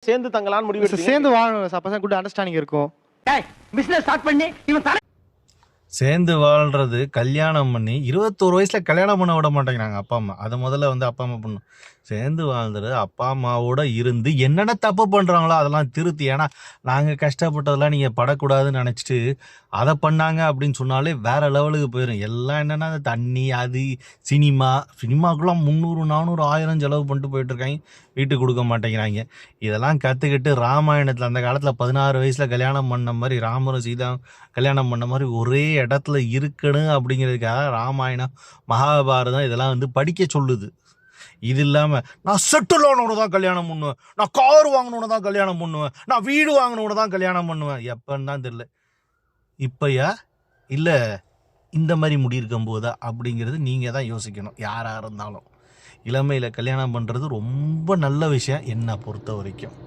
சேர்ந்து தங்கலான்னு முடிவு சேர்ந்து வாழணும். அப்பதான் குட் அண்டர்ஸ்டாண்டிங் இருக்கும். பிசினஸ் ஸ்டார்ட் பண்ணி இவன் சேர்ந்து வாழ்றது, கல்யாணம் பண்ணி 21 வயசுல கல்யாணம் பண்ண விட மாட்டேங்கிறாங்க அப்பா அம்மா. அதை முதல்ல வந்து அப்பா அம்மா பண்ணும். சேர்ந்து வாழ்ந்துரு, அப்பா அம்மாவோட இருந்து என்னென்ன தப்பு பண்ணுறாங்களோ அதெல்லாம் திருத்தி. ஏன்னா நாங்கள் கஷ்டப்பட்டதெல்லாம் நீங்கள் படக்கூடாதுன்னு நினச்சிட்டு அதை பண்ணாங்க அப்படின்னு சொன்னாலே வேறு லெவலுக்கு போயிடும். எல்லாம் என்னென்னா தண்ணி, அது சினிமாக்குலாம் 300 400 1000 செலவு பண்ணிட்டு போயிட்டுருக்காங்க, வீட்டுக்கு கொடுக்க மாட்டேங்கிறாங்க. இதெல்லாம் கற்றுக்கிட்டு ராமாயணத்தில் அந்த காலத்தில் 16 வயசில் கல்யாணம் பண்ண மாதிரி, ராமரும் சீதா கல்யாணம் பண்ண மாதிரி ஒரே இடத்துல இருக்கணும் அப்படிங்கிறதுக்காக ராமாயணம், மகாபாரதம் இதெல்லாம் வந்து படிக்க சொல்லுது. இது இல்லாமல் நான் செட்டில் ஆனவனை தான் கல்யாணம் பண்ணுவேன், நான் கார் வாங்கினவனை தான் கல்யாணம் பண்ணுவேன், நான் வீடு வாங்கினவனை தான் கல்யாணம் பண்ணுவேன். எப்பன்னு தான் தெரியல. இப்போயா இல்லை இந்த மாதிரி முடியிருக்கும் போதா அப்படிங்கிறது நீங்கள் தான் யோசிக்கணும். யாராக இருந்தாலும் இளமையில் கல்யாணம் பண்ணுறது ரொம்ப நல்ல விஷயம் என்னை பொறுத்த வரைக்கும்.